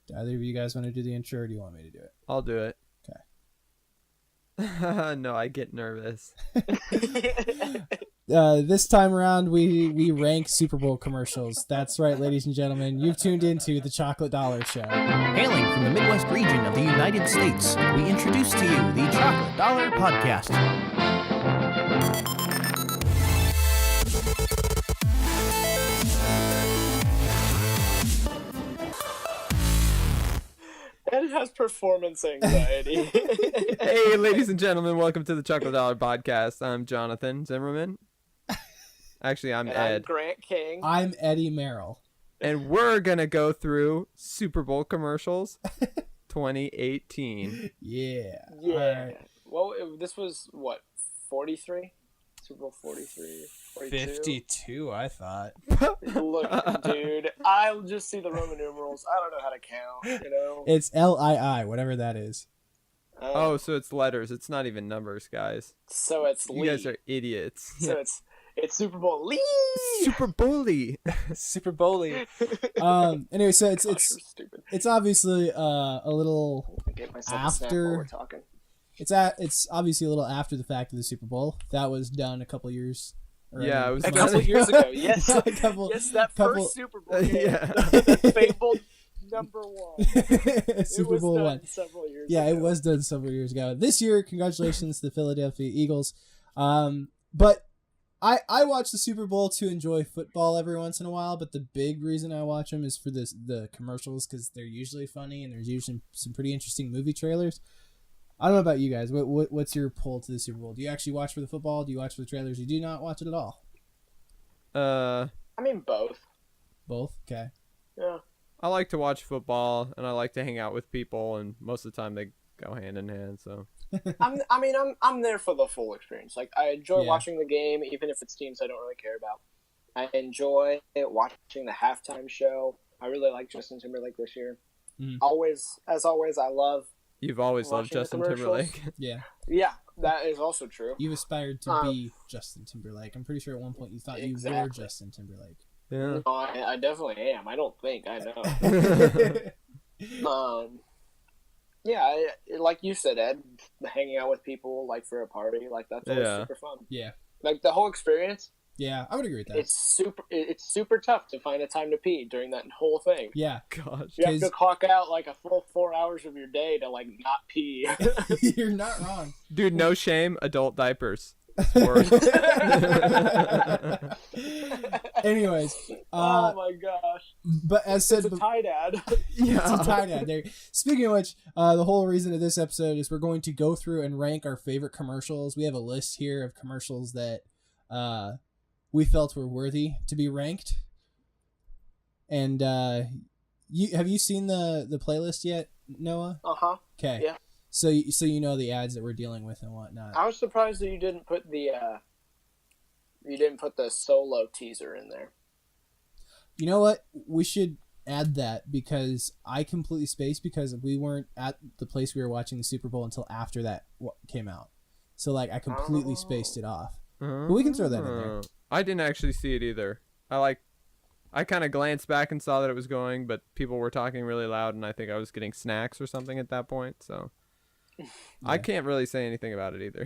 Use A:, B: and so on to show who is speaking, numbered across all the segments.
A: Do either of you guys want to do the intro, or do you want me to do it?
B: I'll do it.
A: Okay.
B: No, I get nervous.
A: This time around, we rank Super Bowl commercials. That's right, ladies and gentlemen. You've tuned into the Chocolate Dollar Show.
C: Hailing from the Midwest region of the United States, we introduce to you the Chocolate Dollar Podcast.
D: Ed has performance anxiety.
B: Hey, ladies and gentlemen, welcome to the Chocolate Dollar Podcast. I'm Jonathan Zimmerman. Actually, I'm
D: And
B: Ed.
D: I'm Grant King.
A: I'm Eddie Merrill.
B: And we're going to go through Super Bowl commercials 2018.
A: Yeah.
D: Yeah.
A: All right.
D: Well, this was, what, 43? Super Bowl 43? 42?
A: 52, I thought.
D: Look, dude, I'll just see the Roman numerals. I don't know how to count, you know?
A: It's LII, whatever that is.
B: Oh, so it's letters. It's not even numbers, guys.
D: So it's
B: You
D: LII.
B: guys are idiots.
D: So it's Super Bowl LII.
B: Super Bully.
A: Super Bowly. Anyway, so
D: Gosh, you're stupid.
A: it's obviously a little
D: I get myself a snack while we're talking.
A: it's obviously a little after the fact of the Super Bowl. That was done a couple years.
B: Yeah, it was
D: A
B: done.
D: couple years ago, yes. Yes, that
A: couple-
D: first Super Bowl game.
B: Yeah.
D: The fabled number one.
A: Super
D: It was
A: Bowl
D: done
A: one.
D: several years
A: Yeah,
D: ago.
A: it was done several years ago. This year, congratulations to the Philadelphia Eagles. But I watch the Super Bowl to enjoy football every once in a while, but the big reason I watch them is for the commercials, because they're usually funny and there's usually some pretty interesting movie trailers. I don't know about you guys. What's your pull to the Super Bowl? Do you actually watch for the football? Do you watch for the trailers? You do not watch it at all?
D: I mean, both.
A: Both? Okay.
D: Yeah.
B: I like to watch football, and I like to hang out with people, and most of the time they go hand in hand, so...
D: I'm there for the full experience. Like, I enjoy
A: Yeah.
D: watching the game, even if it's teams I don't really care about. I enjoy watching the halftime show. I really like Justin Timberlake this year.
A: Mhm.
D: As always, I love.
B: You've always loved
D: Watching the
B: Justin
D: commercials.
B: Timberlake.
A: Yeah.
D: Yeah, that is also true.
A: You aspired to be Justin Timberlake. I'm pretty sure at one point you thought you were
D: Exactly.
A: Justin Timberlake.
B: Yeah.
D: No, I definitely am. I don't think I know. Yeah, like you said, Ed, hanging out with people, like for a party, like that's always
B: Yeah.
D: super fun.
A: Yeah.
D: Like the whole experience,
A: Yeah, I would agree with that.
D: it's super tough to find a time to pee during that whole thing.
A: Yeah.
B: Gosh.
D: You have to
A: 'Cause-
D: clock out like a full 4 hours of your day to like not pee.
A: You're not wrong.
B: Dude, no shame, adult diapers. Or-
A: Anyways,
D: Oh my gosh!
A: but as said,
D: It's a tie dad.
A: it's a tie dad there. Speaking of which, the whole reason of this episode is we're going to go through and rank our favorite commercials. We have a list here of commercials that we felt were worthy to be ranked. And have you seen the playlist yet, Noah? Okay.
D: Yeah.
A: So you know the ads that we're dealing with and whatnot.
D: I was surprised that you didn't put the solo teaser in there.
A: You know what? We should add that because I completely spaced because we weren't at the place we were watching the Super Bowl until after that came out. So like I completely spaced it off. But we can throw that in there.
B: I didn't actually see it either. I kind of glanced back and saw that it was going, but people were talking really loud, and I think I was getting snacks or something at that point, so... I can't really say anything about it either.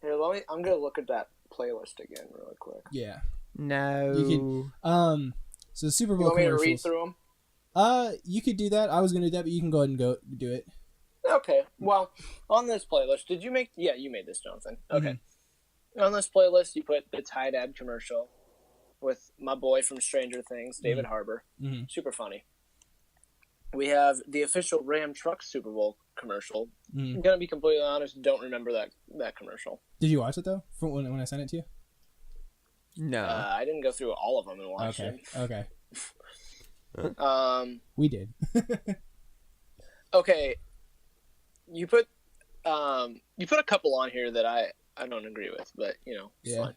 D: Here, I'm gonna look at that playlist again really quick.
A: Yeah.
B: No.
A: You so the Super
D: You
A: Bowl
D: want me to
A: commercials.
D: read through them?
A: You could do that. I was gonna do that, but you can go ahead and go do it.
D: Okay. Well, on this playlist, did you make? Yeah, you made this, Jonathan. Okay. On this playlist, you put the Tide Ad commercial with my boy from Stranger Things, David Harbour. Super funny. We have the official Ram Truck Super Bowl commercial. I'm gonna be completely honest, don't remember that commercial.
A: Did you watch it though? From when I sent it to you?
B: No.
D: I didn't go through all of them and watch
A: Okay.
D: them.
A: We did.
D: Okay. You put a couple on here that I don't agree with, but it's
A: Yeah.
D: fine.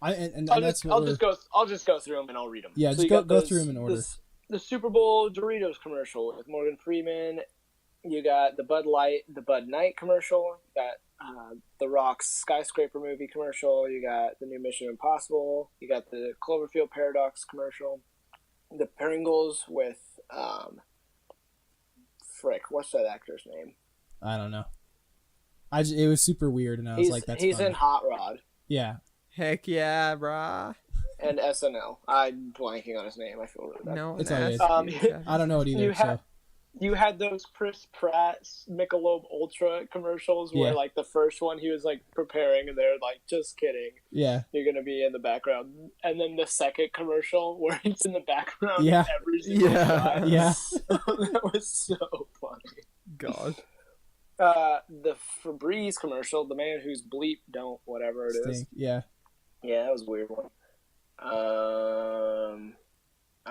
A: I'll
D: just go through them and I'll read them.
A: Yeah,
D: So
A: just
D: you got
A: go through them in order.
D: The Super Bowl Doritos commercial with Morgan Freeman. You got the Bud Night commercial. You got the Rock's Skyscraper movie commercial. You got the new Mission Impossible. You got the Cloverfield Paradox commercial. The Pringles with frick, what's that actor's name?
A: I don't know. It was super weird, and I was like, "That's
D: he's
A: funny."
D: in Hot Rod
A: Yeah,
B: Heck yeah, brah.
D: and SNL. I'm blanking on his name. I feel really bad.
B: No,
A: It's
B: one
A: all
B: asked
A: good.
B: you.
A: I don't know it either.
D: You
A: So
D: You had those Chris Pratt Michelob Ultra commercials where,
A: Yeah.
D: like, the first one he was, like, preparing, and they're like, just kidding.
A: yeah,
D: You're going to be in the background. And then the second commercial where he's in the background
A: Yeah.
D: in every single shot.
A: yeah.
D: That was so funny.
B: God.
D: The Febreze commercial, the man whose bleep don't, whatever it is.
A: Stink. Yeah,
D: Yeah, that was a weird one. I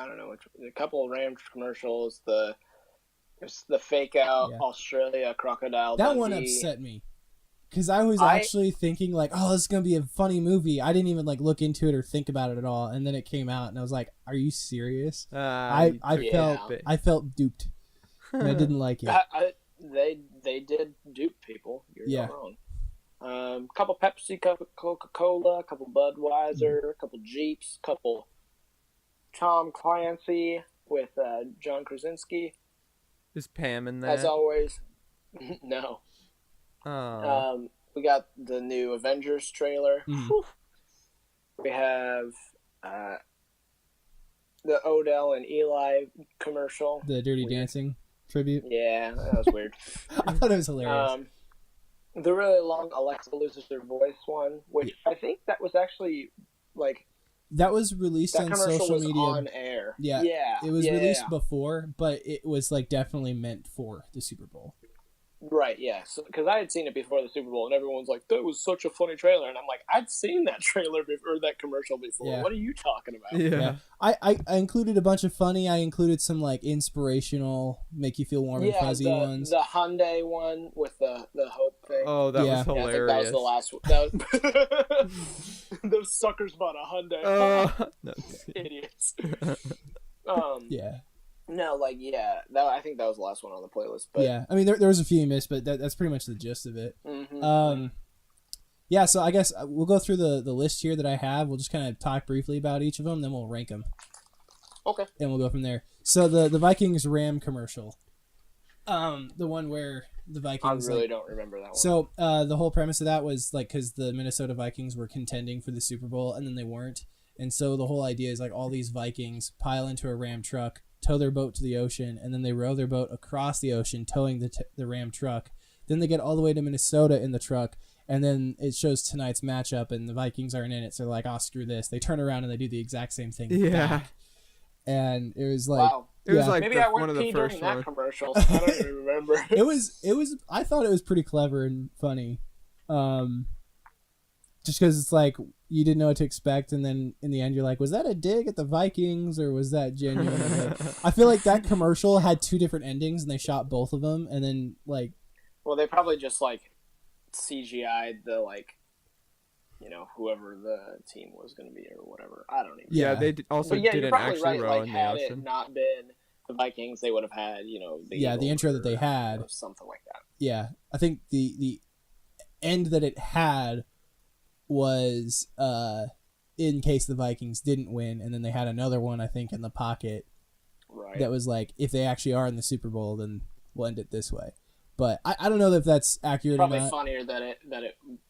D: don't know. A couple of Ram commercials. It's the fake out
A: Yeah.
D: Australia crocodile.
A: that one
D: Dundee.
A: upset me because I was actually thinking like, "Oh, this is gonna be a funny movie." I didn't even like look into it or think about it at all, and then it came out, and I was like, "Are you serious?" I felt duped, and I didn't like it.
D: They did dupe people. You're
A: Yeah.
D: not wrong. Couple Pepsi, couple Coca-Cola, couple Budweiser, couple Jeeps, couple Tom Clancy with John Krasinski.
B: Is Pam in that?
D: As always, no.
B: Oh.
D: We got the new Avengers trailer.
A: Mhm.
D: Whew. We have the Odell and Eli commercial.
A: The Dirty
D: Weird.
A: Dancing tribute.
D: Yeah, that was weird.
A: I thought it was hilarious.
D: The really long Alexa loses her voice one, which I think that was actually like
A: That was released
D: that
A: on
D: commercial
A: social
D: was
A: media.
D: on air.
A: Yeah,
D: yeah,
A: it was
D: yeah,
A: released
D: yeah.
A: before, but it was like definitely meant for the Super Bowl.
D: Right, yeah. Because I had seen it before the Super Bowl, and everyone's like, "That was such a funny trailer," and I'm like, "I'd seen that trailer or that commercial before.
A: Yeah.
D: What are you talking about?"
B: Yeah.
A: I included a bunch of funny. I included some like inspirational, make you feel warm and fuzzy ones.
D: the Hyundai one with the hope thing.
B: Oh, that
A: Yeah.
B: was
D: Yeah, I think
B: hilarious.
D: that was the last one. That was those suckers bought a Hyundai.
B: No.
D: Idiots.
A: Yeah,
D: No, like I think that was the last one on the playlist. But
A: yeah. I mean, there was a few you missed, but that's pretty much the gist of it.
D: mhm.
A: Yeah. So I guess we'll go through the list here that I have. We'll just kind of talk briefly about each of them, then we'll rank them,
D: Okay.
A: and we'll go from there. So the Vikings Ram commercial, the one where the
D: I
A: Vikings
D: really don't remember that one.
A: So the whole premise of that was like because the Minnesota Vikings were contending for the Super Bowl and then they weren't, and so the whole idea is like all these Vikings pile into a Ram truck, tow their boat to the ocean, and then they row their boat across the ocean, towing the Ram truck. Then they get all the way to Minnesota in the truck, and then it shows tonight's matchup, and the Vikings aren't in it, so they're like, "Oh, screw this!" They turn around and they do the exact same thing.
B: Yeah.
A: back. And it was like.
D: Wow.
B: It was
A: Yeah.
B: like
D: Maybe I
B: one
D: went
B: of the
D: pee during
B: first
D: that
B: ones.
D: commercial. I don't even remember.
A: It was I thought it was pretty clever and funny, just because it's like you didn't know what to expect, and then in the end you're like, was that a dig at the Vikings or was that genuine? Like, I feel like that commercial had two different endings and they shot both of them, and then like
D: Well, they probably just like CGI'd the whoever the team was going to be or whatever. I don't even.
B: Yeah,
A: Yeah.
B: they also
D: But yeah, you're
B: didn't
D: probably
B: actually
D: right.
B: row
D: Like,
B: in the
D: had it
B: ocean.
D: not been the Vikings, they would have had the
A: the
D: Eagles
A: intro that they
D: or,
A: had,
D: something like that.
A: yeah, I think the end that it had was in case the Vikings didn't win, and then they had another one I think in the pocket
D: Right.
A: that was like, if they actually are in the Super Bowl, then we'll end it this way. But I don't know if that's accurate
D: Probably
A: or not.
D: funnier that it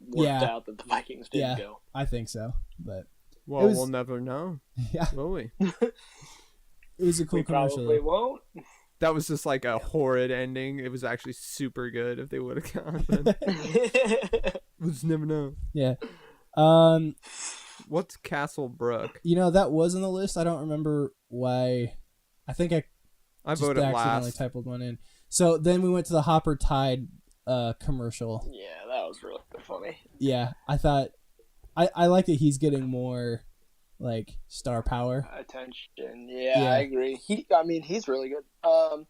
D: worked
A: Yeah.
D: out that the Vikings didn't
A: Yeah.
D: go.
A: I think so, but
B: Well,
A: was-
B: we'll never know,
A: yeah,
B: will we?
A: it was a cool
D: We
A: commercial.
D: probably
A: though.
D: won't.
B: That was just like a horrid ending. It was actually super good if they would have gone. But we'll just never know.
A: Yeah.
B: What's Castle Brook?
A: That was on the list. I don't remember why. I think I
B: I
A: just
B: voted
A: accidentally
B: last.
A: typed one in. So then we went to the Hopper Tide commercial.
D: Yeah, that was really funny.
A: Yeah, I thought I like that he's getting more like star power.
D: Attention. Yeah,
A: Yeah.
D: I agree. He's really good.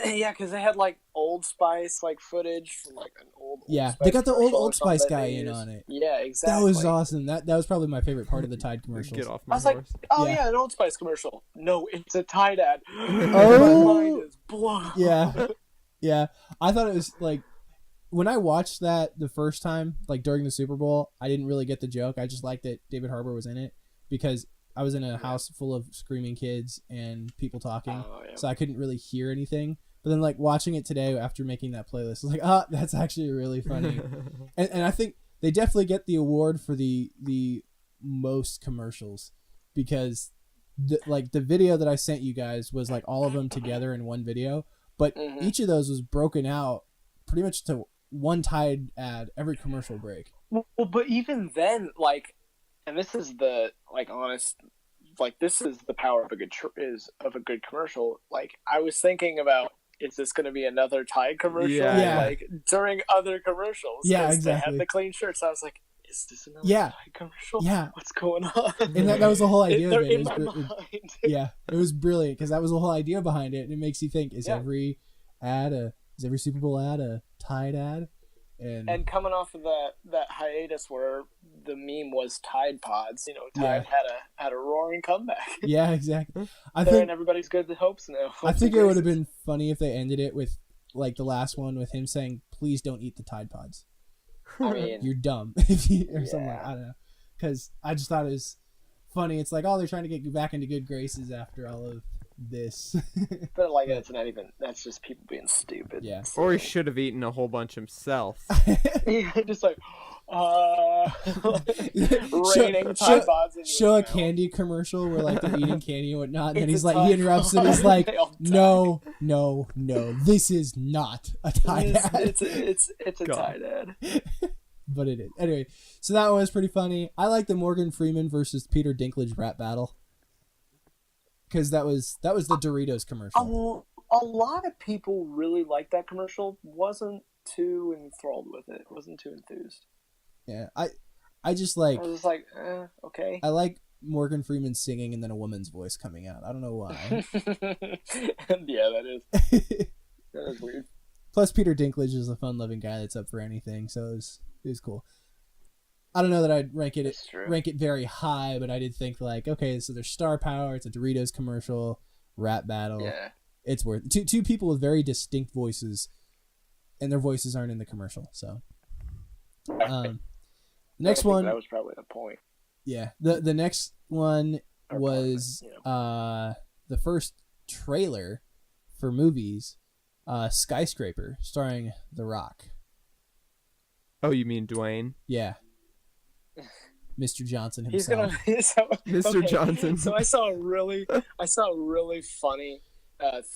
D: Yeah, because they had like Old Spice footage from like an old
A: Yeah,
D: Spice
A: they got the
D: commercial or
A: Old Spice
D: something
A: guy
D: they
A: in
D: used.
A: on it.
D: Yeah, exactly.
A: That was awesome. That was probably my favorite part of the Tide commercials.
B: Get off
D: I
B: my
D: was like,
B: horse.
D: oh
A: Yeah.
D: yeah, an Old Spice commercial. No, it's a Tide ad.
A: Oh.
D: My mind is blown.
A: Yeah. Yeah. I thought it was like when I watched that the first time, like during the Super Bowl, I didn't really get the joke. I just liked that David Harbour was in it because I was in a house full of screaming kids and people talking,
D: Oh, yeah.
A: so I couldn't really hear anything. But then like watching it today after making that playlist, I was like, that's actually really funny. and I think they definitely get the award for the most commercials, because the video that I sent you guys was like all of them together in one video, but each of those was broken out pretty much to one Tide ad every commercial break.
D: Well, but even then, like, and this is the like honest, like this is the power of a good commercial. Like I was thinking about, is this going to be another Tide commercial?
B: Yeah.
D: Like during other commercials.
A: Yeah,
D: 'Cause
A: exactly.
D: They had the clean shirts. I was like, is this another Tide commercial?
A: Yeah.
D: What's going on?
A: And that was the whole idea of it.
D: In my mind.
A: Yeah, it was brilliant because that was the whole idea behind it, and it makes you think: is every Super Bowl ad a Tide ad?
D: And coming off of that hiatus where the meme was Tide Pods, Tide had a roaring comeback.
A: Yeah, exactly. I
D: They're
A: think
D: in everybody's good hopes now.
A: I think it would have been funny if they ended it with like the last one with him saying, "Please don't eat the Tide Pods.
D: I mean,
A: You're dumb," or something like, I don't know. Because I just thought it was funny. It's like, they're trying to get you back into good graces after all of this.
D: but like it's not even. That's just people being stupid.
A: Yeah.
D: So.
B: Or he should have eaten a whole bunch himself.
D: Yeah, just like raining Tide Pods.
A: Show a candy commercial where like they're eating candy and whatnot, and then he's like, he interrupts and he's like, no, this is not a Tide ad.
D: It's a Tide ad.
A: But it is. Anyway, so that was pretty funny. I like the Morgan Freeman versus Peter Dinklage rap battle, because that was the Doritos commercial.
D: A lot of people really liked that commercial. Wasn't too enthralled with it. Wasn't too enthused.
A: Yeah, I just like.
D: I was just like, okay.
A: I like Morgan Freeman singing and then a woman's voice coming out. I don't know why.
D: Yeah, that is weird.
A: Plus, Peter Dinklage is a fun-loving guy that's up for anything, so it was cool. I don't know that I'd rank it very high, but I did think like, okay, so there's star power. It's a Doritos commercial, rap battle.
D: Yeah,
A: it's worth two people with very distinct voices, and their voices aren't in the commercial. So, next one,
D: that was probably the point.
A: Yeah, the next one was the first trailer for movies, Skyscraper, starring The Rock.
B: Oh, you mean Dwayne?
A: Yeah. Mr. Johnson himself.
B: Mr. Johnson.
D: So I saw a really funny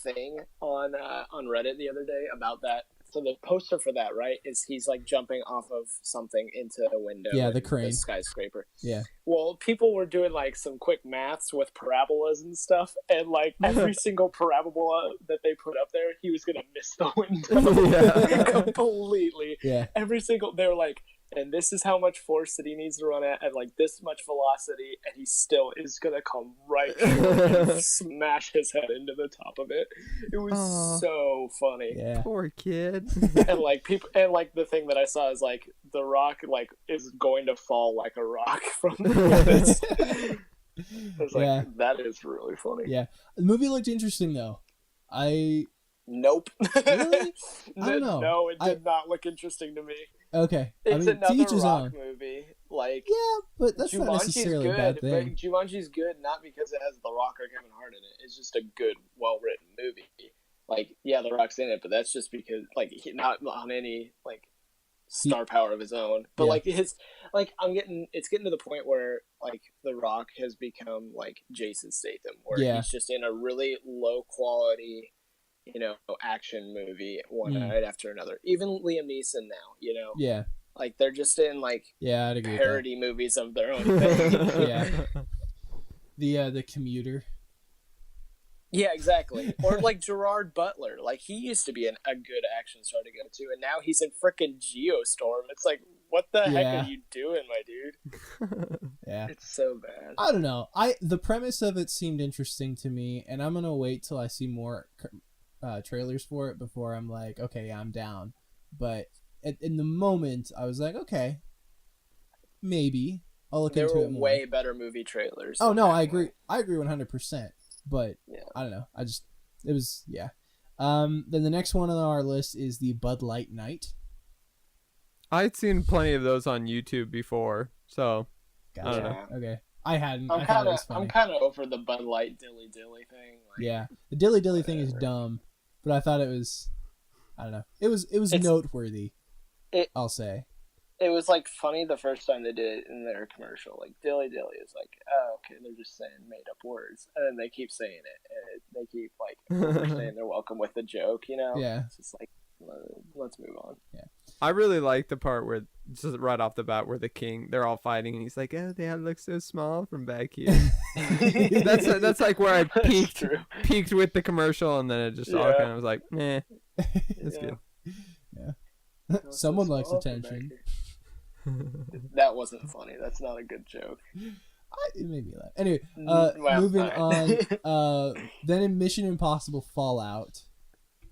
D: thing on Reddit the other day about that. So the poster for that, right, is he's like jumping off of something into a window.
A: Yeah, the crane.
D: The skyscraper.
A: Yeah.
D: Well, people were doing like some quick maths with parabolas and stuff, and like every single parabola that they put up there, he was gonna miss the window completely.
A: Yeah.
D: They were like, and this is how much force that he needs to run at like this much velocity, and he still is gonna come right short and smash his head into the top of it. It was so funny.
A: Yeah.
B: Poor kid.
D: And like people, and like the thing that I saw is like The Rock like is going to fall like a rock from this. I was like, that is really funny.
A: Yeah. The movie looked interesting though.
D: Nope.
A: Really? I don't know.
D: No, it did not look interesting to me.
A: Okay.
D: It's another
A: to each his
D: Rock
A: own.
D: movie. Like,
A: yeah, but that's not necessarily a bad thing.
D: But Jumanji's good not because it has The Rock or Kevin Hart in it. It's just a good, well-written movie. Like, yeah, The Rock's in it, but that's just because, like, not on any, like, star power of his own. But, like, it's getting to the point where, like, The Rock has become, like, Jason Statham, where he's just in a really low-quality, action movie one night after another. Even Liam Neeson now,
A: Yeah.
D: Like, they're just in, like,
A: I'd agree
D: parody movies of their own thing.
A: Yeah. The Commuter.
D: Yeah, exactly. Or, like, Gerard Butler. Like, he used to be a good action star to go to, and now he's in frickin' Geostorm. It's like, what the heck are you doing, my dude?
A: Yeah.
D: It's so bad.
A: I don't know. The premise of it seemed interesting to me, and I'm going to wait till I see more trailers for it before I'm like, okay, I'm down. But in the moment, I was like, okay, maybe I'll look into it more.
D: There were way better movie trailers.
A: Oh no, I agree. I agree 100%. But
D: yeah.
A: I don't know. Then the next one on our list is the Bud Light Night.
B: I'd seen plenty of those on YouTube before, so
A: Gotcha.
B: I don't know.
A: Okay. I hadn't.
D: I'm
A: I thought
D: kind
A: it
D: of
A: was funny.
D: I'm kind of over the Bud Light dilly dilly thing. Like,
A: Yeah, the dilly dilly thing is
D: whatever.
A: dumb, but I thought it was. I don't know. It was
D: It's-
A: noteworthy.
D: It-
A: I'll say.
D: It was like funny the first time they did it in their commercial. Like dilly dilly is like, oh, okay, they're just saying made up words, and then they keep saying it, and they keep like saying they're welcome with the joke. You know?
A: Yeah.
D: It's just like, let's move on.
B: I really like the part where just right off the bat where they're all fighting and he's like, oh, they look so small from back here. that's like where I
D: That's true.
B: peaked with the commercial, and then it just all
D: Yeah.
B: kind of was like, eh, that's
D: Yeah.
B: good.
A: Someone
D: So
A: likes
D: small from
A: attention.
D: back here. That wasn't funny. That's not a good joke.
A: It made me laugh. Anyway,
D: Well,
A: moving
D: alright.
A: on. Then in Mission Impossible Fallout,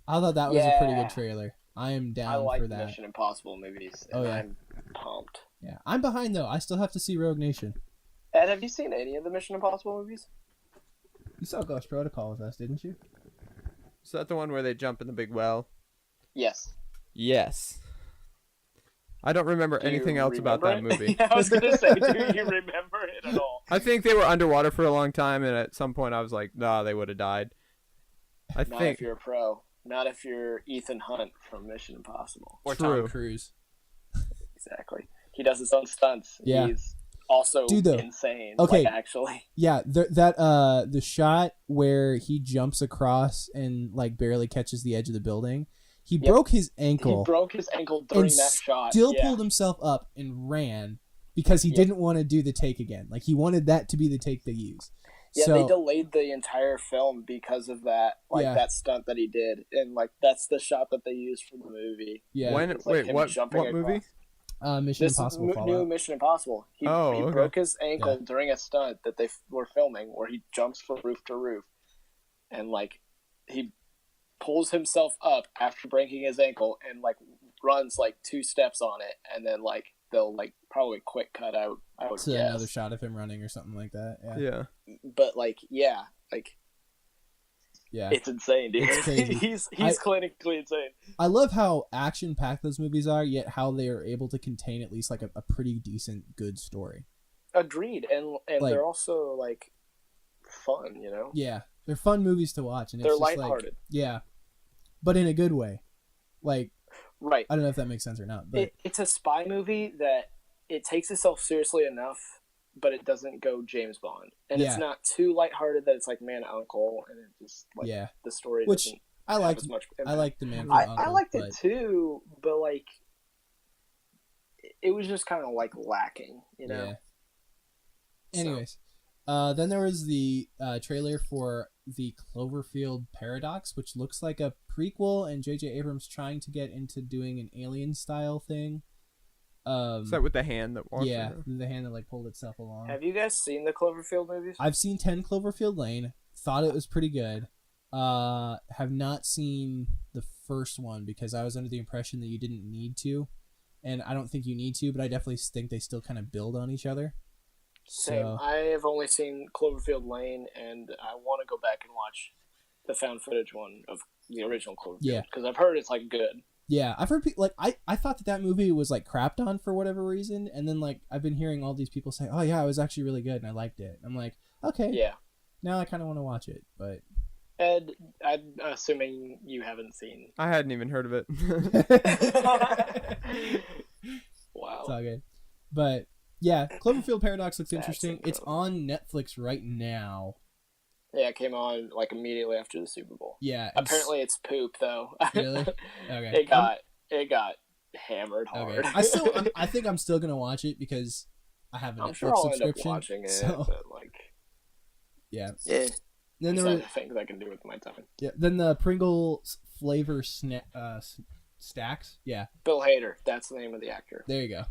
A: I thought that was a pretty
D: Yeah.
A: good trailer. I am
D: I
A: down
D: like
A: for that.
D: Mission Impossible movies,
A: Oh,
D: and
A: yeah.
D: I'm pumped.
A: Yeah, I'm behind though. I still have to see Rogue Nation.
D: Ed, have you seen any of the Mission Impossible movies?
A: You saw Ghost Protocol with us, didn't you?
B: Is that the one where they jump in the big well?
D: Yes.
B: Yes. I don't remember
D: Do you
B: anything else about that
D: remember it?
B: movie.
D: I was gonna say, do you remember it at all?
B: I think they were underwater for a long time, and at some point I was like, nah, they would have died. I
D: Not
B: think
D: if you're a pro. Not if you're Ethan Hunt from Mission Impossible.
A: Or
B: True.
A: Tom Cruise.
D: Exactly. He does his own stunts.
A: Yeah.
D: He's also
A: Dude, though.
D: insane.
A: Okay.
D: Like, actually.
A: Yeah, the shot where he jumps across and like barely catches the edge of the building. He
D: Yep.
A: broke his
D: He
A: ankle
D: broke his ankle during
A: and
D: that shot.
A: still
D: Yeah.
A: pulled himself up and ran because he
D: Yep.
A: didn't want to do the take again. Like he wanted that to be the take they use.
D: Yeah,
A: So,
D: they delayed the entire film because of that, like
A: Yeah.
D: that stunt that he did, and like that's the shot that they used for the movie.
A: yeah,
B: when
D: It's like
B: wait
D: him
B: what
D: jumping
B: movie?
D: across.
A: Mission
D: This
A: Impossible
D: new
A: Fallout.
D: Mission Impossible. He
B: Oh, okay.
D: broke his ankle
A: Yeah.
D: during a stunt that they were filming, where he jumps from roof to roof, and like he pulls himself up after breaking his ankle and like runs like 2 steps on it, and then like they'll like probably quick cut out. I would
A: To
D: guess.
A: another shot of him running or something like that. Yeah,
B: Yeah.
D: But like like
A: yeah.
D: it's insane, dude.
A: It's crazy.
D: he's
A: I-
D: clinically insane.
A: I love how action packed those movies are, yet how they are able to contain at least like a pretty decent, good story.
D: Agreed, and
A: Like-
D: they're also like fun, you know.
A: Yeah, they're fun movies to watch, and it's
D: They're
A: just
D: lighthearted.
A: like yeah, but in a good way. Like
D: Right.
A: I don't know if that makes sense or not, but
D: It's a spy movie that it takes itself seriously enough, but it doesn't go James Bond, and
A: Yeah.
D: it's not too lighthearted that it's like Man Uncle, and it just like
A: yeah,
D: the story
A: which
D: doesn't
A: I
D: have
A: liked.
D: as much.
A: I
D: impact.
A: liked the man. From
D: I
A: Uncle,
D: liked
A: but,
D: it too, but like it was just kind of like lacking, you know.
A: Yeah.
D: So-
A: Anyways, then there was the trailer for the Cloverfield Paradox, which looks like a prequel, and J.J. Abrams trying to get into doing an alien style thing.
B: Is that with the hand that walks?
A: Yeah,
B: around?
A: the hand that like pulled itself along.
D: Have you guys seen the Cloverfield movies?
A: I've seen 10 Cloverfield Lane. Thought it was pretty good. Have not seen the first one because I was under the impression that you didn't need to, and I don't think you need to, but I definitely think they still kind of build on each other.
D: Same.
A: So
D: I have only seen Cloverfield Lane, and I want to go back and watch the found footage one of the original Cloverfield.
A: Yeah.
D: Because I've heard it's like good.
A: yeah, I've heard people like I thought that movie was like crapped on for whatever reason, and then like I've been hearing all these people say, "Oh yeah, it was actually really good and I liked it." I'm like, okay,
D: Yeah.
A: now I kind of want to watch it, but
D: Ed, I'm assuming you haven't seen.
B: I hadn't even heard of it.
D: Wow.
A: it's all good. But yeah, Cloverfield Paradox looks
D: That's
A: interesting. It's
D: incredible.
A: on Netflix right now.
D: Yeah, it came on like immediately after the Super Bowl.
A: Yeah,
D: Apparently, it's poop though.
A: Really? Okay.
D: It got hammered hard.
A: Okay. I think I'm still gonna watch it because I have a
D: I'm
A: Netflix
D: sure I'll end up
A: subscription.
D: watching it,
A: so
D: but like,
A: yeah.
D: yeah,
A: Then
D: there's
A: there
D: other
A: was,
D: things I can do with my time.
A: yeah. Then the Pringles flavor stacks. Yeah.
D: Bill Hader, that's the name of the actor.
A: There you go.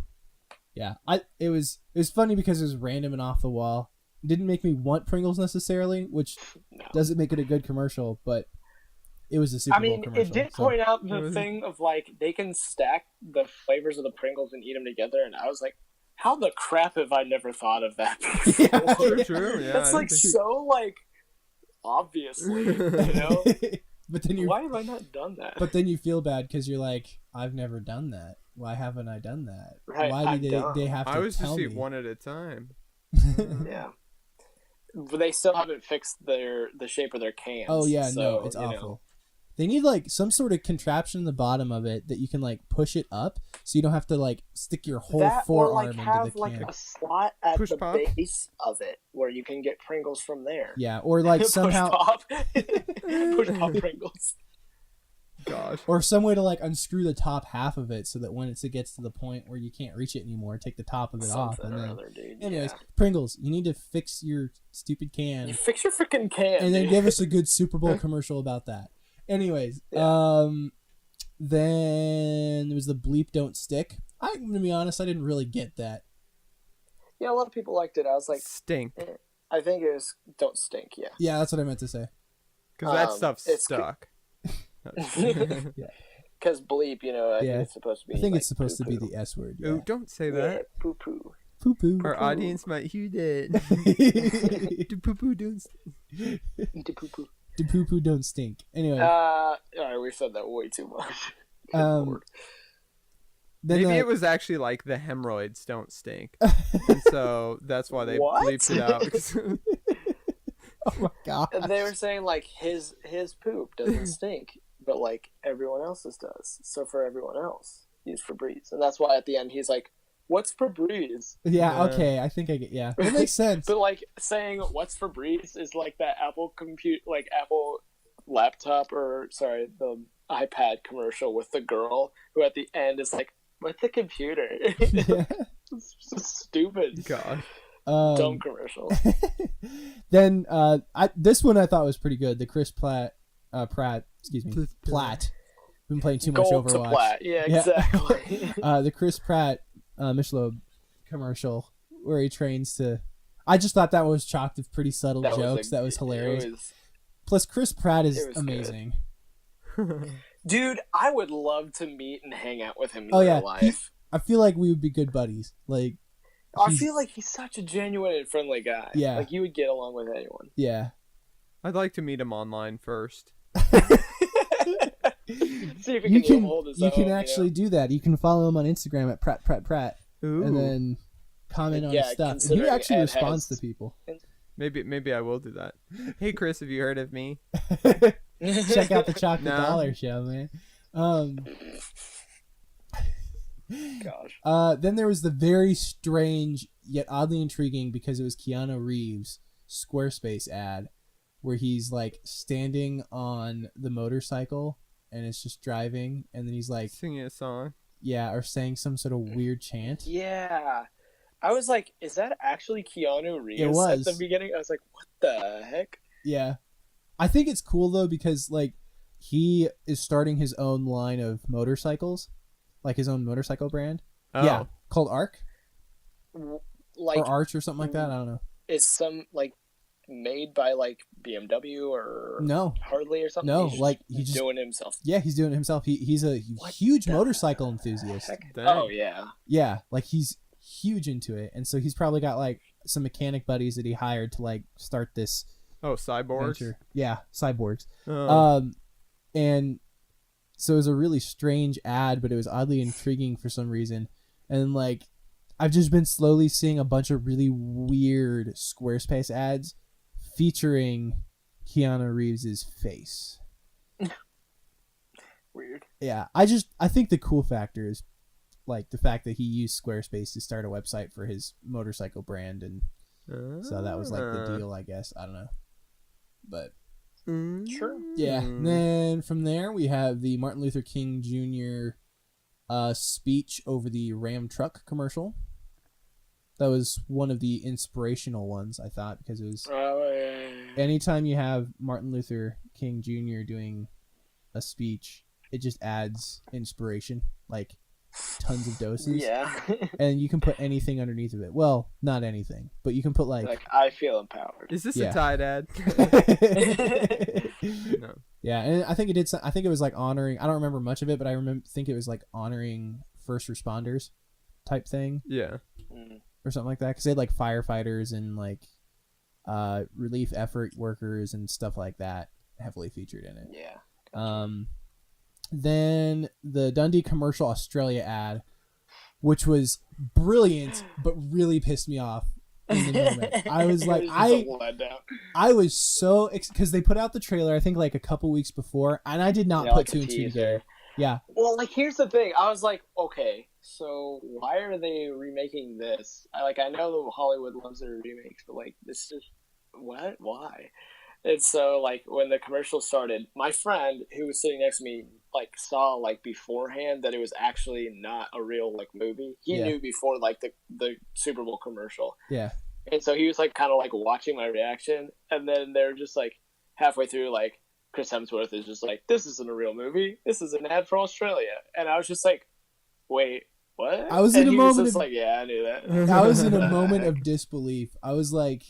A: Yeah. It was funny because it was random and off the wall. It didn't make me want Pringles necessarily, which
D: No.
A: doesn't make it a good commercial, but it was a Super
D: I
A: Bowl
D: mean,
A: commercial.
D: it did
A: so-
D: point out
B: What
D: the
B: was
D: thing of like they can stack the flavors of the Pringles and eat them together, and I was like, how the crap have I never thought of that before?
B: True. Yeah.
D: That's
B: I
D: like
B: didn't think-
D: so like obviously, you know.
A: but then you
D: Why have I not done that?
A: But then you feel bad because you're like, I've never done that. Why haven't I done that?
D: Right,
A: Why
D: I'm
A: do
D: dumb.
A: they have to
B: I was
A: tell
B: just
A: me?
B: eat one at a time.
D: Yeah, they still haven't fixed the shape of their cans.
A: Oh yeah,
D: so,
A: no, it's awful. They need like some sort of contraption in the bottom of it that you can like push it up, so you don't have to like stick your whole forearm into the can.
D: Have like a slot at
B: Push
D: the
B: pop?
D: base of it where you can get Pringles from there.
A: Yeah, or like somehow
D: push pop Pringles.
B: Gosh.
A: Or some way to like unscrew the top half of it so that when it gets to the point where you can't reach it anymore, take the top of it off. And then, anyways, Pringles, you need to fix your stupid can.
D: You fix your freaking can,
A: and then give us a good Super Bowl commercial about that. Anyways, then there was the bleep don't stick. I'm gonna be honest, I didn't really get that.
D: Yeah, a lot of people liked it. I was like,
B: stink.
D: I think it was don't stink. Yeah.
A: Yeah, that's what I meant to say.
B: Because that stuff stuck.
A: Yeah.
D: Because bleep, I think it's supposed to be.
A: I think
D: like,
A: it's supposed
D: poo-poo.
A: to be the S word. Yeah.
B: Oh, don't say that.
D: Poo poo.
A: Poo poo.
B: Our audience might hear that. Do poo poo don't stink.
D: Poo poo.
A: Do poo poo don't stink. Anyway.
D: All right, we said that way too much.
A: Then
B: Maybe it was actually like the hemorrhoids don't stink, and so that's why they bleeped it out.
A: Oh my god!
D: And they were saying like his poop doesn't stink, but like everyone else's does. So for everyone else, use Febreze, and that's why at the end he's like, "What's Febreze?"
A: Yeah. Okay. I think I get. Yeah. It makes sense.
D: But like saying "What's Febreze" is like that Apple laptop or the iPad commercial with the girl who at the end is like, "What's the computer?"
A: Yeah.
D: It's just stupid.
B: God.
D: Dumb commercial.
A: Then this one I thought was pretty good. The Chris Pratt. Been playing too much
D: Gold
A: Overwatch.
D: To Platt. Yeah, exactly.
A: The Chris Pratt Michelob commercial where he trains to. I just thought that was chocked with pretty subtle jokes. That was hilarious. Plus, Chris Pratt is amazing.
D: Dude, I would love to meet and hang out with him in
A: real
D: life.
A: I feel like we would be good buddies. Like,
D: I feel like he's such a genuine and friendly guy.
A: Yeah.
D: Like, you would get along with anyone.
A: Yeah.
B: I'd like to meet him online first.
D: See if he can hold his own.
A: You can actually do that. You can follow him on Instagram at Pratt,
B: Ooh.
A: and then comment on his stuff. And he actually responds to people.
B: Maybe I will do that. Hey Chris, have you heard of me?
A: Check out the Chocolate Dollar Show, man.
D: Gosh.
A: Then there was the very strange yet oddly intriguing, because it was Keanu Reeves, Squarespace ad where he's like standing on the motorcycle and it's just driving, and then he's like
B: singing a song.
A: Yeah, or saying some sort of weird chant.
D: Yeah. I was like, is that actually Keanu Reeves?
A: It was.
D: At the beginning? I was like, what the heck?
A: Yeah. I think it's cool though, because like he is starting his own line of motorcycles, like his own motorcycle brand.
B: Oh.
A: Yeah, called Arc,
D: Like,
A: or Arch or something like that. I don't know.
D: Is some like made by like BMW or
A: No,
D: Harley or something?
A: no,
D: He's
A: like he's just
D: doing it himself.
A: Yeah, he's doing it himself. He's a huge motorcycle enthusiast.
B: Dang.
D: Oh yeah.
A: Yeah, like he's huge into it, and so he's probably got like some mechanic buddies that he hired to like start this.
B: Oh, cyborgs.
A: Venture. Yeah, cyborgs.
B: Oh.
A: And so it was a really strange ad, but it was oddly intriguing for some reason. And like, I've just been slowly seeing a bunch of really weird Squarespace ads featuring Keanu Reeves' face.
D: Weird.
A: Yeah, I think the cool factor is like the fact that he used Squarespace to start a website for his motorcycle brand, and so that was like the deal, I guess. I don't know, but
D: sure.
A: yeah. And then from there we have the Martin Luther King Jr. Speech over the Ram truck commercial. That was one of the inspirational ones, I thought, because it was anytime you have Martin Luther King Jr. doing a speech, it just adds inspiration, like tons of doses.
D: Yeah.
A: And you can put anything underneath of it. Well, not anything, but you can put like
D: I feel empowered.
B: Is this a Tide ad? No.
A: Yeah, and I think it did. I think it was like honoring. I don't remember much of it, but I think it was like honoring first responders, type thing.
B: Yeah.
A: Or something like that, because they had like firefighters and like relief effort workers and stuff like that heavily featured in it.
D: Yeah.
A: Gotcha. Then the Dundee Commercial Australia ad, which was brilliant but really pissed me off in the moment. I was like,
D: It was just a letdown.
A: I was so because they put out the trailer I think like a couple weeks before, and I did not put
D: like a
A: two and two
D: teaser.
A: together. Yeah.
D: Well, like here's the thing. I was like, okay, so why are they remaking this? I know that Hollywood loves their remakes, but like this is what? Why? And so like when the commercial started, my friend who was sitting next to me like saw like beforehand that it was actually not a real like movie. He knew before like the Super Bowl commercial.
A: Yeah.
D: And so he was like kind of like watching my reaction, and then they're just like halfway through like Chris Hemsworth is just like, this isn't a real movie. This is an ad for Australia. And I was just like, wait, what?
A: I was in a moment
D: of like, yeah, I knew that.
A: I was in a moment of disbelief. I was like,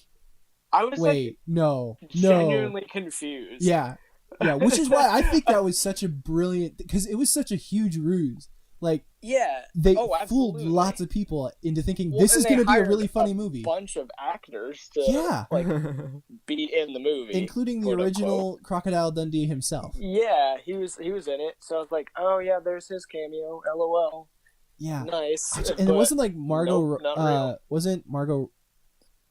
A: wait,
D: like,
A: no.
D: Genuinely confused.
A: Yeah. Yeah, which is why I think that was such a brilliant, because it was such a huge ruse. Like,
D: yeah,
A: they fooled lots of people into thinking this is going to be a really funny movie.
D: Bunch of actors to like be in the movie,
A: including the original Crocodile Dundee himself.
D: Yeah, he was in it. So I was like, oh yeah, there's his cameo. LOL.
A: Yeah,
D: nice.
A: And it wasn't like Margot.
D: Nope,
A: wasn't Margot?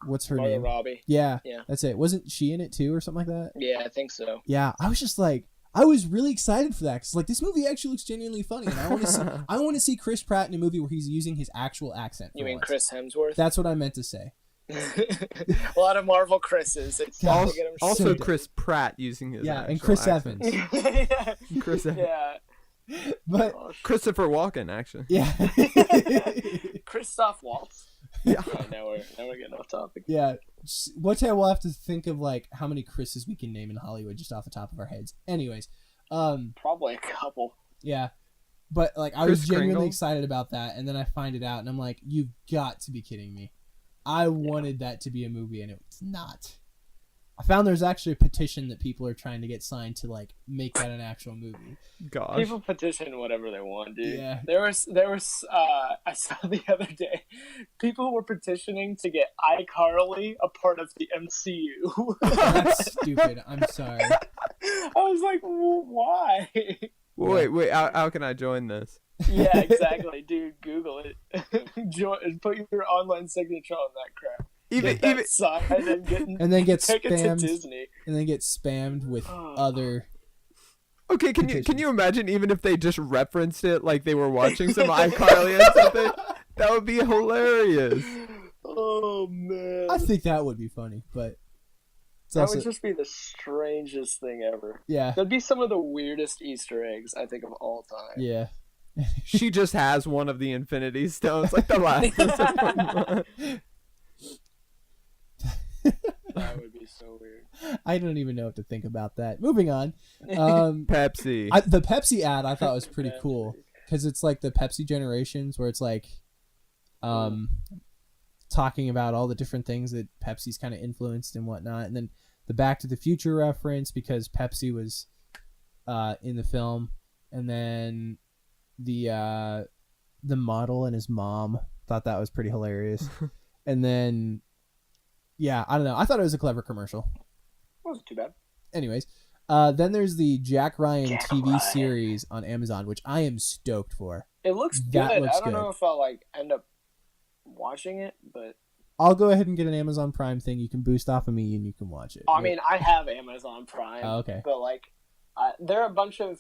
A: What's her name?
D: Robbie.
A: Yeah, that's it. Wasn't she in it too, or something like that?
D: Yeah, I think so.
A: Yeah, I was just like, I was really excited for that because like this movie actually looks genuinely funny, and I want to see Chris Pratt in a movie where he's using his actual accent.
D: You mean
A: once.
D: Chris Hemsworth?
A: That's what I meant to say.
D: A lot of Marvel Chris's. It's
B: also Chris Pratt using his
A: and Chris
B: accent.
A: Evans.
B: Chris Evans.
D: Yeah.
A: But
B: Christopher Walken actually.
A: Yeah.
D: Christoph Waltz.
B: Yeah.
D: Now we're getting off topic.
A: Yeah. One time we'll have to think of like how many Chris's we can name in Hollywood just off the top of our heads. Anyways,
D: probably a couple.
A: Yeah. But like I
B: Chris
A: was genuinely
B: Kringle?
A: excited about that, and then I find it out and I'm like, you've got to be kidding me. I wanted that to be a movie and it's not. I found there's actually a petition that people are trying to get signed to like make that an actual movie.
B: Gosh.
D: People petition whatever they want, dude.
A: Yeah.
D: There was I saw the other day, people were petitioning to get iCarly a part of the MCU.
A: That's stupid. I'm sorry.
D: I was like, why?
B: Wait, how can I join this?
D: Yeah, exactly, dude. Google it. Put your online signature on that crap.
B: Even
D: side
A: and then get
D: take it to
A: spammed
D: Disney.
A: and then get spammed with other.
B: Okay, can you imagine even if they just referenced it like they were watching some iCarly or something? That would be hilarious.
D: Oh man.
A: I think that would be funny, but
D: that would just be the strangest thing ever.
A: Yeah.
D: That'd be some of the weirdest Easter eggs I think of all time.
A: Yeah.
B: She just has one of the Infinity Stones, like the last one.
D: That would be so weird.
A: I don't even know what to think about that. Moving on.
B: Pepsi.
A: The Pepsi ad I thought was pretty cool because it's like the Pepsi generations where it's like talking about all the different things that Pepsi's kind of influenced and whatnot, and then the Back to the Future reference because Pepsi was in the film, and then the model and his mom. Thought that was pretty hilarious. And then yeah, I don't know. I thought it was a clever commercial.
D: Wasn't too bad.
A: Anyways, then there's the Jack Ryan TV series on Amazon, which I am stoked for.
D: It looks good. I don't know if I'll like end up watching it, but
A: I'll go ahead and get an Amazon Prime thing. You can boost off of me and you can watch it.
D: I mean, I have Amazon Prime.
A: Oh, okay.
D: But like, there are a bunch of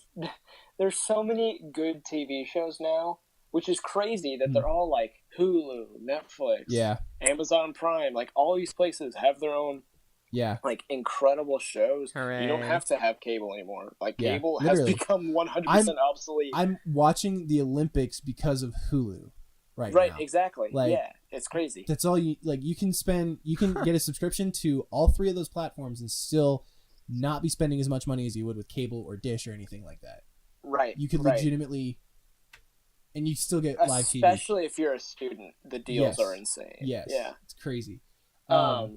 D: there's so many good TV shows now, which is crazy that they're all like Hulu, Netflix, Amazon Prime. Like all these places have their own like incredible shows.
B: Hooray.
D: You don't have to have cable anymore. Like cable has become 100% obsolete.
A: I'm watching the Olympics because of Hulu right now.
D: Exactly.
A: Like,
D: yeah, it's crazy.
A: That's all you like. You can get a subscription to all three of those platforms and still not be spending as much money as you would with cable or Dish or anything like that.
D: Right.
A: You could legitimately. And you still get live TV.
D: Especially if you're a student, the deals are insane.
A: Yes.
D: Yeah.
A: It's crazy.
D: But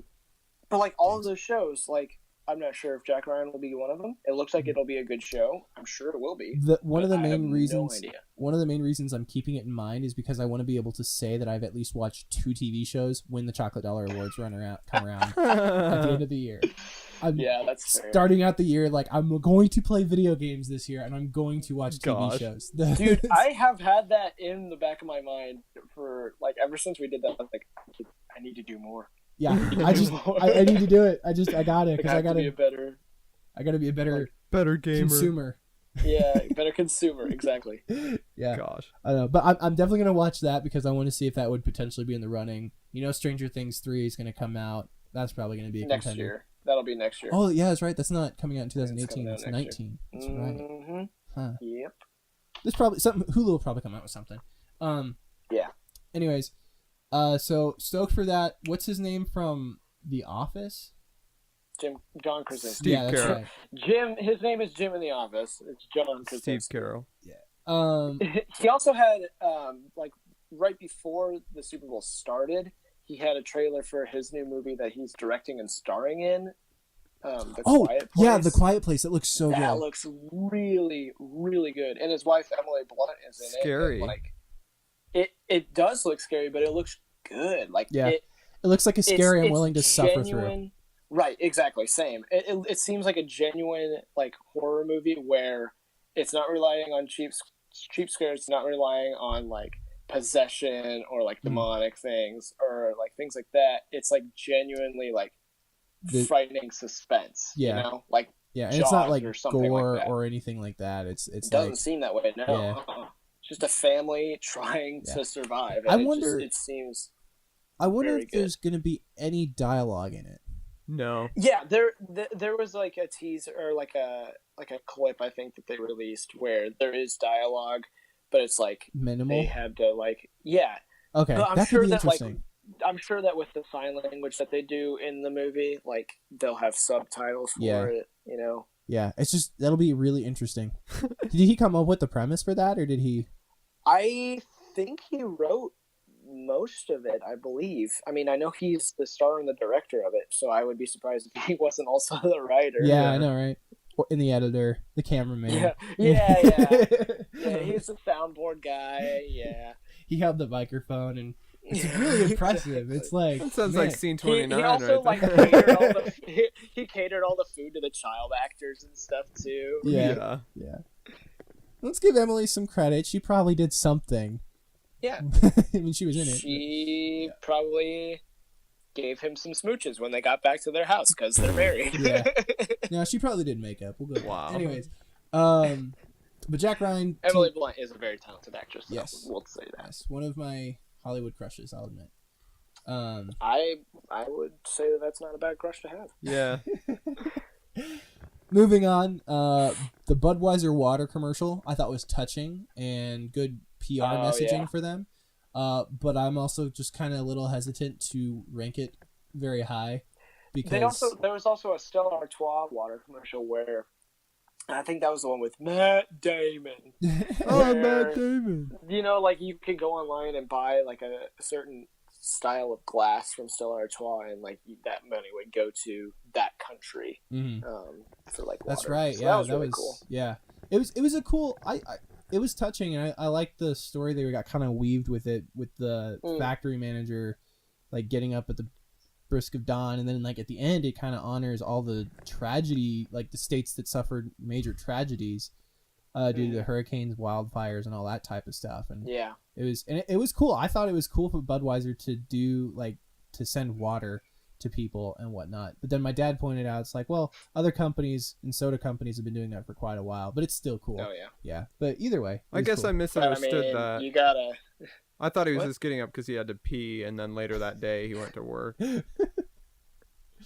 D: like all of those shows, like I'm not sure if Jack Ryan will be one of them. It looks like it'll be a good show. I'm sure it will be.
A: One of the main reasons I'm keeping it in mind is because I want to be able to say that I've at least watched 2 TV shows when the Chocolate Dollar Awards come around at the end of the year.
D: That's fair.
A: Starting out the year, like I'm going to play video games this year, and I'm going to watch TV shows.
D: Dude, I have had that in the back of my mind for like ever since we did that. Like, I need to do more.
A: Yeah, I need to do it. I got it because I got
D: to be a better.
A: I got to be a better
B: gamer.
A: consumer.
D: Yeah, better consumer, exactly.
A: Yeah,
B: Gosh,
A: I know, but I'm definitely gonna watch that because I want to see if that would potentially be in the running. Stranger Things 3 is gonna come out. That's probably gonna be a
D: next
A: contender.
D: year. That'll be next year.
A: Oh yeah, that's right. That's not coming out in 2018.
D: It's
A: It's 19. That's right.
D: Mm-hmm.
A: Huh.
D: Yep.
A: There's probably something. Hulu will probably come out with something.
D: Yeah.
A: Anyways, so stoked for that. What's his name from The Office?
D: John Krasinski.
B: Steve
A: Yeah, that's
B: Carell.
A: right.
D: Jim. His name is Jim in The Office. It's John Krasinski.
B: Steve Carell.
D: He also had like right before the Super Bowl started, he had a trailer for his new movie that he's directing and starring in. The Quiet Place.
A: Yeah, The Quiet Place. It looks so good.
D: That looks really, really good. And his wife Emily Blunt is in
B: Scary.
D: it. And, like, it does look scary, but it looks good. Like
A: Yeah. It looks like a scary I'm willing to suffer
D: genuine,
A: through.
D: Right, exactly. Same. It seems like a genuine like horror movie where it's not relying on cheap scares, it's not relying on like possession or like demonic things or like things like that. It's like genuinely like frightening suspense.
A: Yeah.
D: You know? Like
A: Yeah, and it's not like
D: or something
A: gore
D: like that.
A: or anything like that. It
D: doesn't seem that way. No.
A: Yeah.
D: It's just a family trying to survive. And
A: I wonder.
D: It seems.
A: I wonder
D: very
A: if there's going to be any dialogue in it.
B: No.
D: Yeah, there was like a teaser or like a clip I think that they released where there is dialogue, but it's like
A: Minimal.
D: they have to like
A: Okay,
D: But
A: that could be interesting.
D: I'm sure that with the sign language that they do in the movie, like they'll have subtitles for it. You know.
A: Yeah, it's just that'll be really interesting. Did he come up with the premise for that, or did he?
D: I think he wrote most of it, I believe. I mean, I know he's the star and the director of it, so I would be surprised if he wasn't also the writer.
A: Yeah, I know, right? And the editor, the cameraman.
D: Yeah. He's the soundboard guy. Yeah.
A: He held the microphone, and it's really impressive. It's like
B: That sounds like scene 29.
D: He also
B: right there.
D: he catered all the food to the child actors and stuff too.
A: Yeah. Let's give Emily some credit. She probably did something.
D: Yeah.
A: I mean, she was in it.
D: She probably gave him some smooches when they got back to their house because they're married.
A: Yeah. No, she probably did makeup. We'll go with that.
B: Wow.
A: Anyways, but Jack Ryan.
D: Emily Blunt is a very talented actress. So
A: Yes.
D: we'll say that.
A: Yes, one of my Hollywood crushes, I'll admit.
D: I would say that that's not a bad crush to have.
B: Yeah.
A: Moving on, the Budweiser water commercial I thought was touching and good PR messaging for them. But I'm also just kind of a little hesitant to rank it very high because
D: there was also a Stella Artois water commercial where I think that was the one with Matt Damon.
A: Matt Damon.
D: You know, like you could go online and buy like a certain style of glass from Stella Artois, and like that money would go to that country for like water.
A: That's right.
D: So
A: Yeah,
D: that was really cool.
A: Yeah, it was a cool. It was touching, and I liked the story they got kind of weaved with it, with the factory manager, like getting up at the brisk of dawn, and then like at the end, it kind of honors all the tragedy, like the states that suffered major tragedies due to the hurricanes, wildfires, and all that type of stuff. And
D: yeah,
A: it was cool. I thought it was cool for Budweiser to do like to send water to people and whatnot. But then my dad pointed out, it's like, well, other companies and soda companies have been doing that for quite a while, but it's still cool.
D: Oh yeah.
A: Yeah. But either way,
B: I guess
A: cool.
B: I misunderstood that.
D: You gotta.
B: I thought he was just getting up because he had to pee, and then later that day he went to work.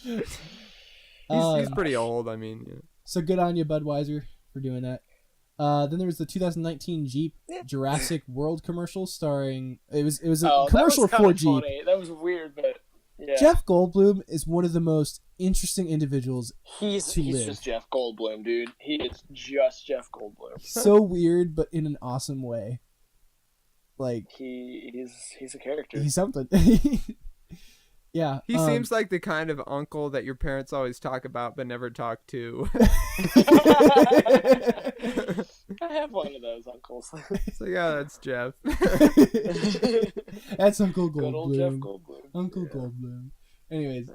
B: He's pretty old. I mean, yeah.
A: So good on you, Budweiser, for doing that. Then there was the 2019 Jeep Jurassic World commercial starring. It was a commercial for Jeep.
D: Funny. That was weird, but yeah.
A: Jeff Goldblum is one of the most interesting individuals.
D: He's just Jeff Goldblum, dude. He is just Jeff Goldblum.
A: So weird, but in an awesome way. Like
D: he's a character.
A: He's something. Yeah.
B: He seems like the kind of uncle that your parents always talk about but never talk to.
D: I have one of those uncles.
B: So yeah, that's Jeff.
A: That's Uncle Goldblum.
D: Good old Jeff Goldblum.
A: Uncle Goldblum. Anyways,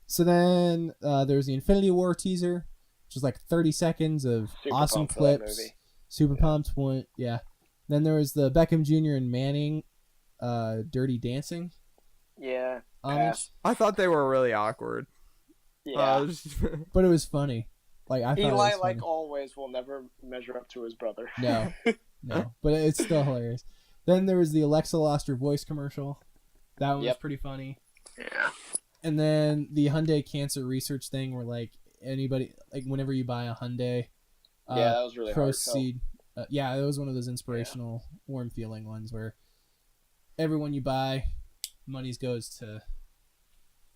A: so then there was the Infinity War teaser, which was like 30 seconds of
D: Super
A: awesome
D: pumped for that
A: clips.
D: movie.
A: Super pumped. One, yeah. Then there was the Beckham Jr. and Manning Dirty Dancing.
D: Yeah.
A: homage.
B: I thought they were really awkward.
D: Yeah.
A: But it was funny. Like I thought it was
D: Eli,
A: funny.
D: like always, will never measure up to his brother.
A: No, but it's still hilarious. Then there was the Alexa lost her voice commercial. That one was pretty funny.
D: Yeah.
A: And then the Hyundai cancer research thing, where like anybody, like whenever you buy a Hyundai,
D: that was really
A: proceed. Yeah, it was one of those inspirational, warm feeling ones where everyone you buy, monies goes to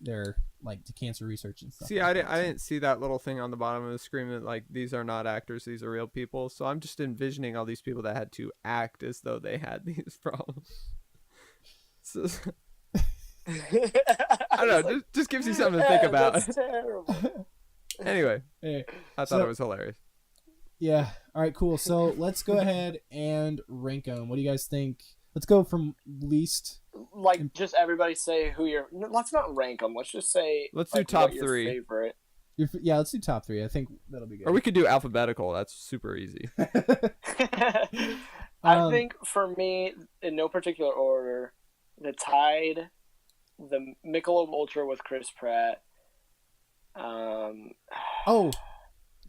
A: their to cancer research and stuff.
B: See, I didn't see that little thing on the bottom of the screen that like these are not actors, these are real people. So I'm just envisioning all these people that had to act as though they had these problems. So, I don't know, just gives you something to think about.
D: That's terrible.
B: Anyway,
A: Hey,
B: I thought it was hilarious.
A: Yeah. All right. Cool. So let's go ahead and rank them. What do you guys think? Let's go from least.
D: Like, just everybody say who your. Let's not rank them. Let's just say.
B: Let's do
D: like,
B: top
D: what your
B: three.
D: Favorite.
A: Yeah. Let's do top three. I think that'll be good.
B: Or we could do alphabetical. That's super easy.
D: I think for me, in no particular order, the Tide, the Michelob Ultra with Chris Pratt.
A: Oh,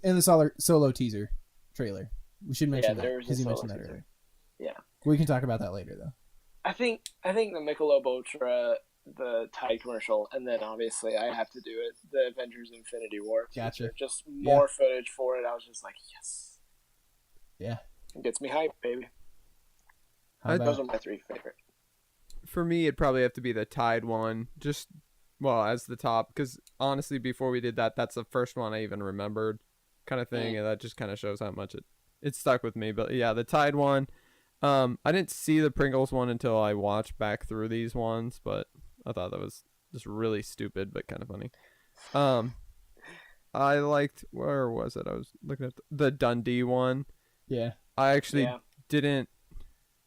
A: and the solo teaser trailer. We should mention that because you mentioned that earlier.
D: Yeah.
A: We can talk about that later, though.
D: I think the Michelob Ultra, the Tide commercial, and then obviously I have to do it, the Avengers Infinity War.
A: Gotcha.
D: Just more footage for it. I was just like, yes.
A: Yeah.
D: It gets me hyped, baby. Those are my three favorite.
B: For me, it'd probably have to be the Tide one. Just, well, as the top. Because honestly, before we did that, that's the first one I even remembered kind of thing. And that just kind of shows how much it stuck with me. But yeah, the Tide one. I didn't see the Pringles one until I watched back through these ones, but I thought that was just really stupid, but kind of funny. I liked, where was it? I was looking at the Dundee one.
A: Yeah.
B: I actually didn't,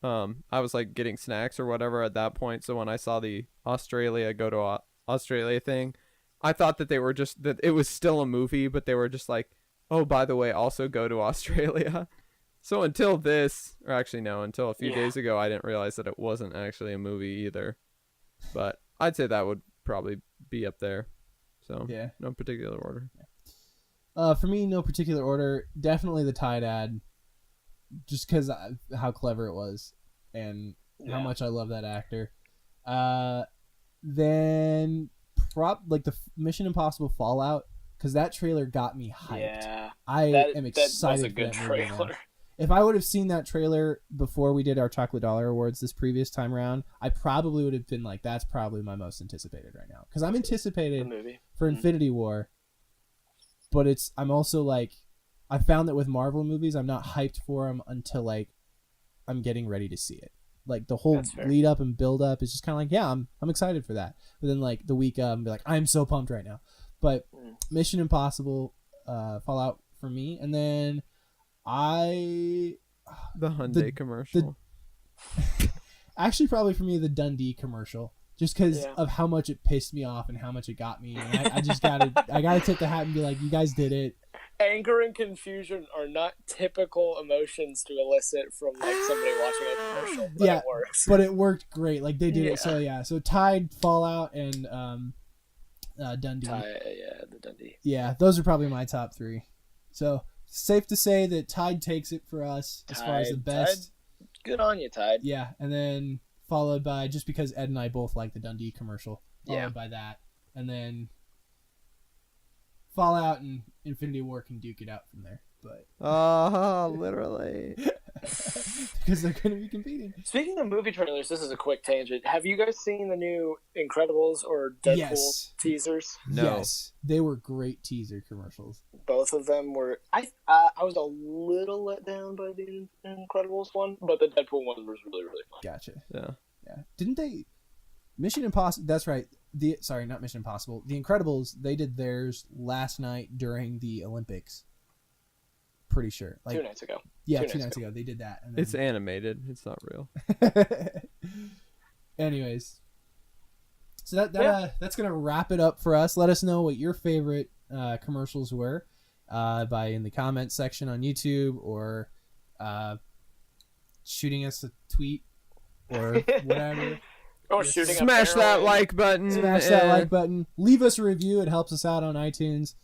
B: I was like getting snacks or whatever at that point. So when I saw the Australia go to Australia thing, I thought that they were just, that it was still a movie, but they were just like, oh, by the way, also go to Australia. So until this, or actually no, until a few days ago, I didn't realize that it wasn't actually a movie either. But I'd say that would probably be up there. So no particular order.
A: For me, no particular order. Definitely the Tide ad, just because how clever it was and how much I love that actor. Then like the Mission Impossible Fallout, because that trailer got me hyped. Yeah, I am excited. That was a good trailer. If I would have seen that trailer before we did our Chocolate Dollar Awards this previous time around, I probably would have been like, that's probably my most anticipated right now. Because I'm anticipated for Infinity War, but I'm also like, I found that with Marvel movies, I'm not hyped for them until like I'm getting ready to see it. Like the whole lead up and build up is just kind of like, yeah, I'm excited for that. But then like the week of, I'm like, I'm so pumped right now. But Mission Impossible, Fallout for me, and then the
B: Hyundai commercial.
A: Actually, probably for me, the Dundee commercial, just because of how much it pissed me off and how much it got me. And I just gotta tip the hat and be like, you guys did it.
D: Anger and confusion are not typical emotions to elicit from like somebody watching a commercial, but it works.
A: But it worked great. Like they did it. So Tide, Fallout, and Dundee.
D: The Dundee.
A: Yeah, those are probably my top three. So safe to say that Tide takes it for us as far as the best.
D: Tide, good on you, Tide.
A: Yeah, and then followed by, just because Ed and I both like the Dundee commercial, followed by that, and then Fallout and Infinity War can duke it out from there. But
B: literally.
A: Because they're going to be competing.
D: Speaking of movie trailers, this is a quick tangent. Have you guys seen the new Incredibles or Deadpool teasers?
B: No.
A: Yes, they were great teaser commercials.
D: Both of them were. I was a little let down by the Incredibles one, but the Deadpool one was really, really fun.
A: Gotcha.
B: Yeah.
A: Didn't they? Mission Impossible. That's right. Sorry, not Mission Impossible. The Incredibles. They did theirs last night during the Olympics. Pretty sure. Like
D: 2 nights ago.
A: Yeah, 2 nights ago. They did that. And then...
B: It's animated. It's not real.
A: Anyways. So that's going to wrap it up for us. Let us know what your favorite commercials were in the comments section on YouTube, or shooting us a tweet or whatever.
D: Oh, shooting up
B: Smash that
D: heroin.
B: like button.
A: Smash that like button. Leave us a review. It helps us out on iTunes.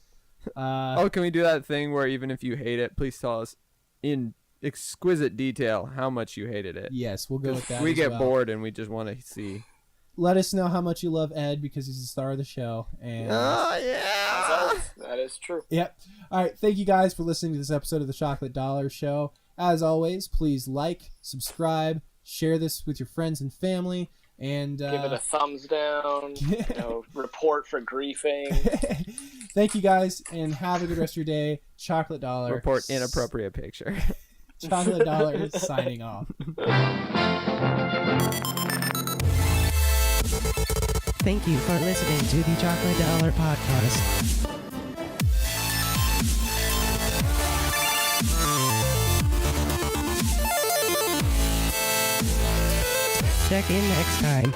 B: Oh, can we do that thing where even if you hate it, please tell us in exquisite detail how much you hated it?
A: Yes, we'll go with that.
B: We
A: as
B: get
A: well.
B: bored and we just want to see.
A: Let us know how much you love Ed because he's the star of the show. And
B: Oh, yeah.
D: That is true.
A: yep. All right. Thank you guys for listening to this episode of the Chocolate Dollar Show. As always, please like, subscribe, share this with your friends and family, and
D: Give it a thumbs down. Report for griefing.
A: thank you guys, and have a good rest of your day. Chocolate Dollar.
B: Report inappropriate picture.
A: Chocolate Dollar signing off.
C: Thank you for listening to the Chocolate Dollar Podcast. Check in next time.